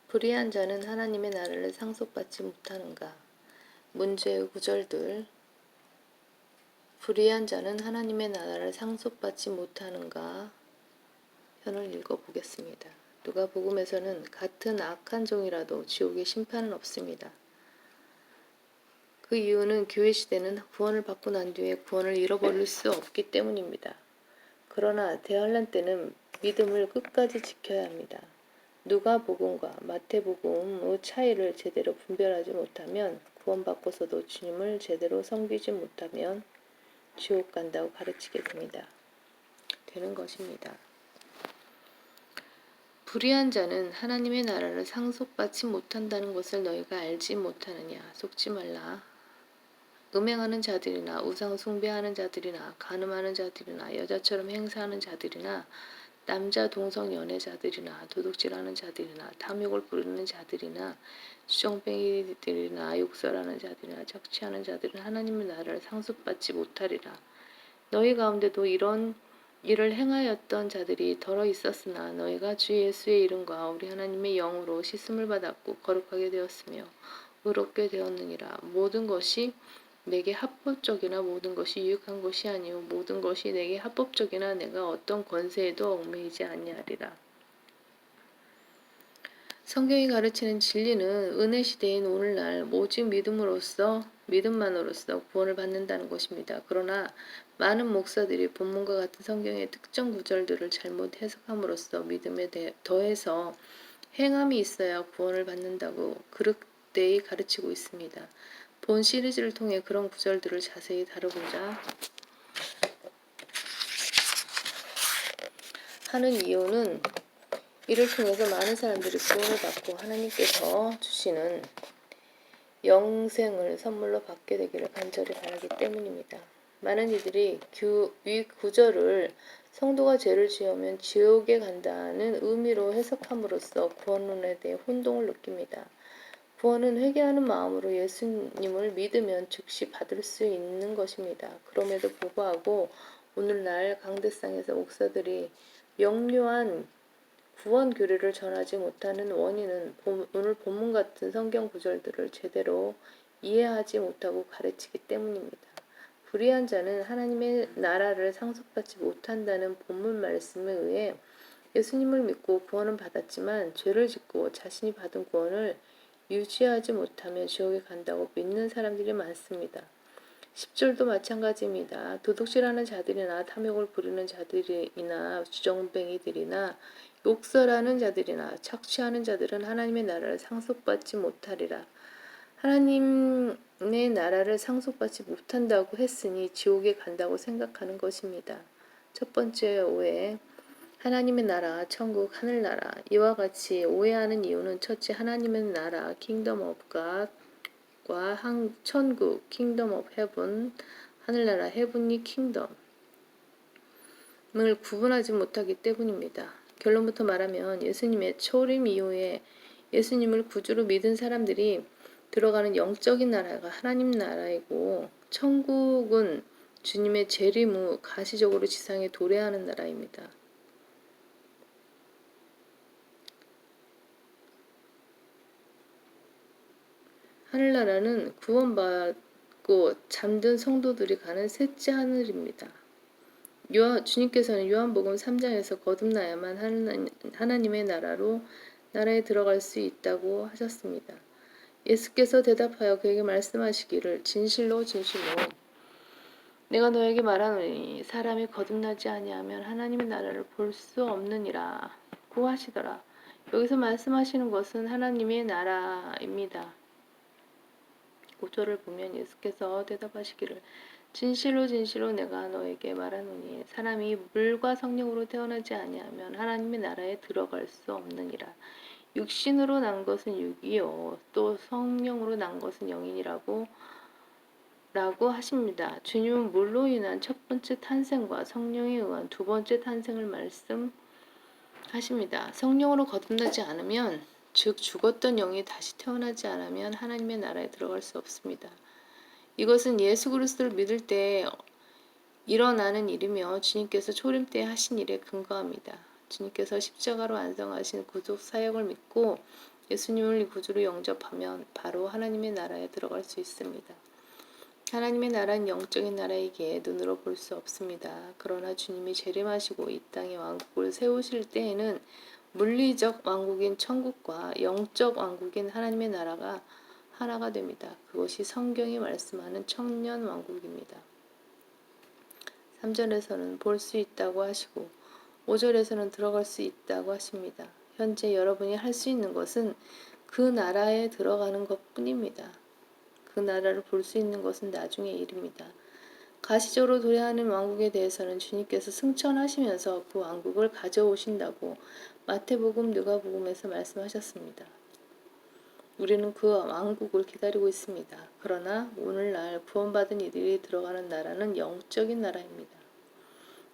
불의한 자는 하나님의 나라를 상속받지 못하는가? 문제의 구절들. 불의한 자는 하나님의 나라를 상속받지 못하는가? 편을 읽어보겠습니다. 누가복음에서는 같은 악한 종이라도 지옥의 심판은 없습니다. 그 이유는 교회 시대는 구원을 받고 난 뒤에 구원을 잃어버릴 수 없기 때문입니다. 그러나 대환란 때는 믿음을 끝까지 지켜야 합니다. 누가복음과 마태복음의 차이를 제대로 분별하지 못하면 구원받고서도 주님을 제대로 섬기지 못하면 지옥 간다고 가르치게 되는 것입니다. 불의한 자는 하나님의 나라를 상속받지 못한다는 것을 너희가 알지 못하느냐? 속지 말라. 음행하는 자들이나 우상 숭배하는 자들이나 간음하는 자들이나 여자처럼 행사하는 자들이나 남자 동성 연애자들이나 도둑질하는 자들이나 탐욕을 부르는 자들이나 수정뱅이들이나 욕설하는 자들이나 착취하는 자들은 하나님의 나라를 상속받지 못하리라. 너희 가운데도 이런 일을 행하였던 자들이 더러 있었으나 너희가 주 예수의 이름과 우리 하나님의 영으로 씻음을 받았고 거룩하게 되었으며 의롭게 되었느니라. 모든 것이 내게 합법적이나 모든 것이 유익한 것이 아니요 모든 것이 내게 합법적이나 내가 어떤 권세에도 얽매이지 아니하리라. 성경이 가르치는 진리는 은혜 시대인 오늘날 오직 믿음만으로써 구원을 받는다는 것입니다. 그러나 많은 목사들이 본문과 같은 성경의 특정 구절들을 잘못 해석함으로써 믿음에 더해서 행함이 있어야 구원을 받는다고 그릇되이 가르치고 있습니다. 본 시리즈를 통해 그런 구절들을 자세히 다뤄보자 하는 이유는 이를 통해서 많은 사람들이 구원을 받고 하나님께서 주시는 영생을 선물로 받게 되기를 간절히 바라기 때문입니다. 많은 이들이 위 구절을 성도가 죄를 지으면 지옥에 간다는 의미로 해석함으로써 구원론에 대해 혼동을 느낍니다. 구원은 회개하는 마음으로 예수님을 믿으면 즉시 받을 수 있는 것입니다. 그럼에도 불구하고 오늘날 강대상에서 목사들이 명료한 구원 교리를 전하지 못하는 원인은 오늘 본문 같은 성경 구절들을 제대로 이해하지 못하고 가르치기 때문입니다. 불의한 자는 하나님의 나라를 상속받지 못한다는 본문 말씀에 의해 예수님을 믿고 구원은 받았지만 죄를 짓고 자신이 받은 구원을 유지하지 못하면 지옥에 간다고 믿는 사람들이 많습니다. 10절도 마찬가지입니다. 도둑질하는 자들이나 탐욕을 부리는 자들이나 주정뱅이들이나 욕설하는 자들이나 착취하는 자들은 하나님의 나라를 상속받지 못하리라. 하나님의 나라를 상속받지 못한다고 했으니 지옥에 간다고 생각하는 것입니다. 첫 번째 오해, 하나님의 나라, 천국, 하늘나라. 이와 같이 오해하는 이유는 첫째, 하나님의 나라, 킹덤 오브 갓과 천국, 킹덤 오브 헤븐, 하늘나라, 헤븐리 킹덤을 구분하지 못하기 때문입니다. 결론부터 말하면 예수님의 초림 이후에 예수님을 구주로 믿은 사람들이 들어가는 영적인 나라가 하나님 나라이고 천국은 주님의 재림 후 가시적으로 지상에 도래하는 나라입니다. 하늘나라는 구원받고 잠든 성도들이 가는 셋째 하늘입니다. 주님께서는 요한복음 3장에서 거듭나야만 하나님의 나라에 들어갈 수 있다고 하셨습니다. 예수께서 대답하여 그에게 말씀하시기를 진실로 내가 너에게 말하노니 사람이 거듭나지 아니하면 하나님의 나라를 볼 수 없느니라 고 하시더라. 여기서 말씀하시는 것은 하나님의 나라입니다. 5절을 보면 예수께서 대답하시기를 진실로 내가 너에게 말하노니 사람이 물과 성령으로 태어나지 아니하면 하나님의 나라에 들어갈 수 없느니라. 육신으로 난 것은 육이요 또 성령으로 난 것은 영이라고 하십니다. 주님은 물로 인한 첫 번째 탄생과 성령에 의한 두 번째 탄생을 말씀하십니다. 성령으로 거듭나지 않으면 즉 죽었던 영이 다시 태어나지 않으면 하나님의 나라에 들어갈 수 없습니다. 이것은 예수 그리스도를 믿을 때 일어나는 일이며 주님께서 초림 때 하신 일에 근거합니다. 주님께서 십자가로 완성하신 구속 사역을 믿고 예수님을 이 구주로 영접하면 바로 하나님의 나라에 들어갈 수 있습니다. 하나님의 나라는 영적인 나라이기에 눈으로 볼 수 없습니다. 그러나 주님이 재림하시고 이 땅에 왕국을 세우실 때에는 물리적 왕국인 천국과 영적 왕국인 하나님의 나라가 하나가 됩니다. 그것이 성경이 말씀하는 청년 왕국입니다. 3절에서는 볼 수 있다고 하시고 5절에서는 들어갈 수 있다고 하십니다. 현재 여러분이 할 수 있는 것은 그 나라에 들어가는 것뿐입니다. 그 나라를 볼 수 있는 것은 나중의 일입니다. 가시적으로 도래하는 왕국에 대해서는 주님께서 승천하시면서 그 왕국을 가져오신다고 마태복음, 누가복음에서 말씀하셨습니다. 우리는 그 왕국을 기다리고 있습니다. 그러나 오늘날 구원받은 이들이 들어가는 나라는 영적인 나라입니다.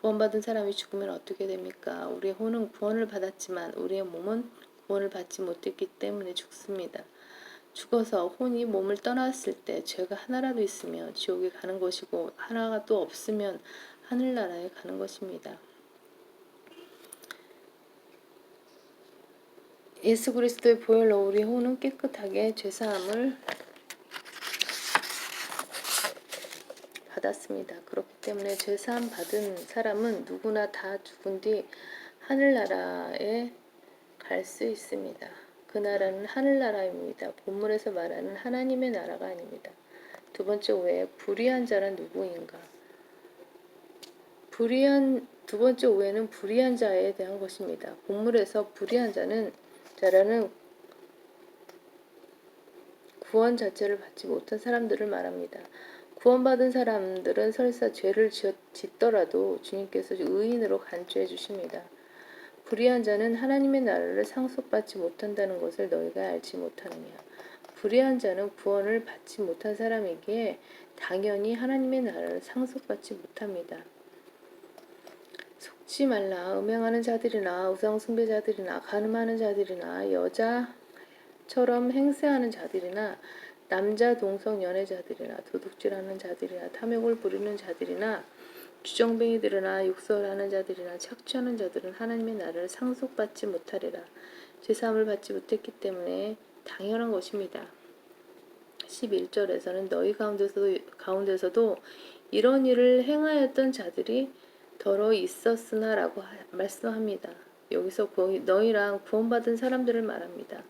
구원받은 사람이 죽으면 어떻게 됩니까? 우리의 혼은 구원을 받았지만 우리의 몸은 구원을 받지 못했기 때문에 죽습니다. 죽어서 혼이 몸을 떠났을 때 죄가 하나라도 있으면 지옥에 가는 것이고 하나가 또 없으면 하늘나라에 가는 것입니다. 예수 그리스도의 보혈로 우리 혼은 깨끗하게 죄사함을 받았습니다. 그렇기 때문에 죄사함 받은 사람은 누구나 다 죽은 뒤 하늘나라에 갈 수 있습니다. 그 나라는 하늘나라입니다. 본문에서 말하는 하나님의 나라가 아닙니다. 두 번째 오해, 불의한 자란 누구인가? 두 번째 오해는 불의한 자에 대한 것입니다. 본문에서 불의한 자라는 구원 자체를 받지 못한 사람들을 말합니다. 구원받은 사람들은 설사 죄를 짓더라도 주님께서 의인으로 간주해 주십니다. 불의한 자는 하나님의 나라를 상속받지 못한다는 것을 너희가 알지 못하느냐. 불의한 자는 구원을 받지 못한 사람에게 당연히 하나님의 나라를 상속받지 못합니다. 속지 말라. 음행하는 자들이나 우상 숭배자들이나 간음하는 자들이나 여자처럼 행세하는 자들이나 남자 동성 연애자들이나 도둑질하는 자들이나 탐욕을 부리는 자들이나 주정뱅이들이나 욕설하는 자들이나 착취하는 자들은 하나님의 나라를 상속받지 못하리라. 죄사함을 받지 못했기 때문에 당연한 것입니다. 11절에서는 너희 가운데서도 이런 일을 행하였던 자들이 더러 있었으나 라고 말씀합니다. 여기서 너희랑 구원받은 사람들을 말합니다.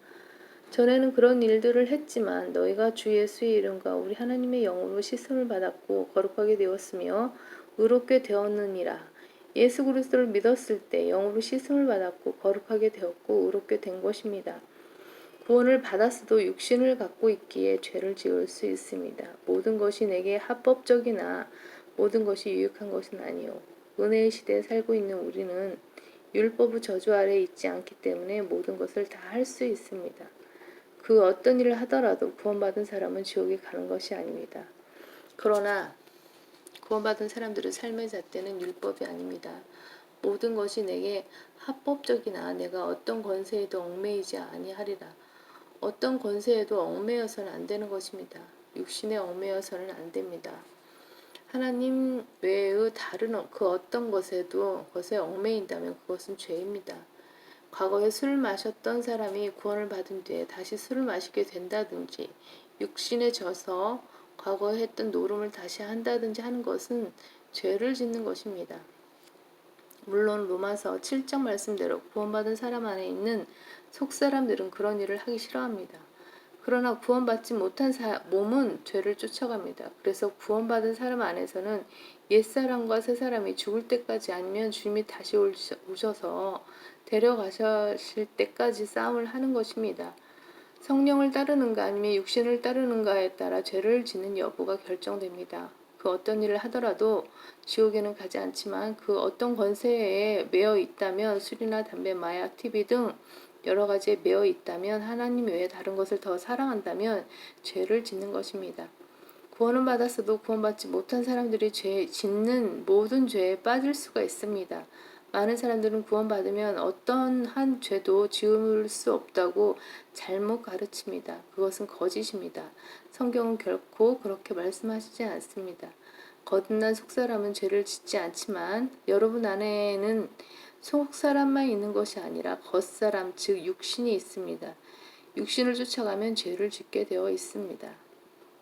전에는 그런 일들을 했지만 너희가 주 예수의 이름과 우리 하나님의 영으로 씻음을 받았고 거룩하게 되었으며 의롭게 되었느니라. 예수 그리스도를 믿었을 때 영으로 씻음을 받았고 거룩하게 되었고 의롭게 된 것입니다. 구원을 받았어도 육신을 갖고 있기에 죄를 지을 수 있습니다. 모든 것이 내게 합법적이나 모든 것이 유익한 것은 아니요. 은혜의 시대에 살고 있는 우리는 율법의 저주 아래에 있지 않기 때문에 모든 것을 다 할 수 있습니다. 그 어떤 일을 하더라도 구원받은 사람은 지옥에 가는 것이 아닙니다. 그러나 구원받은 사람들의 삶의 잣대는 율법이 아닙니다. 모든 것이 내게 합법적이나 내가 어떤 권세에도 얽매이지 아니하리라. 어떤 권세에도 얽매여서는 안 되는 것입니다. 육신에 얽매여서는 안 됩니다. 하나님 외의 다른 그 어떤 것에 얽매인다면 그것은 죄입니다. 과거에 술을 마셨던 사람이 구원을 받은 뒤에 다시 술을 마시게 된다든지 육신에 져서 과거에 했던 노름을 다시 한다든지 하는 것은 죄를 짓는 것입니다. 물론 로마서 7장 말씀대로 구원받은 사람 안에 있는 속사람들은 그런 일을 하기 싫어합니다. 그러나 구원받지 못한 몸은 죄를 쫓아갑니다. 그래서 구원받은 사람 안에서는 옛사람과 새사람이 죽을 때까지 아니면 주님이 다시 오셔서 데려가실 때까지 싸움을 하는 것입니다. 성령을 따르는가 아니면 육신을 따르는가에 따라 죄를 짓는 여부가 결정됩니다. 그 어떤 일을 하더라도 지옥에는 가지 않지만 그 어떤 권세에 매여 있다면 술이나 담배, 마약, TV 등 여러 가지에 매여 있다면 하나님 외에 다른 것을 더 사랑한다면 죄를 짓는 것입니다. 구원을 받았어도 구원받지 못한 사람들이 짓는 모든 죄에 빠질 수가 있습니다. 많은 사람들은 구원받으면 어떤 한 죄도 지을 수 없다고 잘못 가르칩니다. 그것은 거짓입니다. 성경은 결코 그렇게 말씀하시지 않습니다. 거듭난 속사람은 죄를 짓지 않지만 여러분 안에는 속사람만 있는 것이 아니라 겉사람 즉 육신이 있습니다. 육신을 쫓아가면 죄를 짓게 되어 있습니다.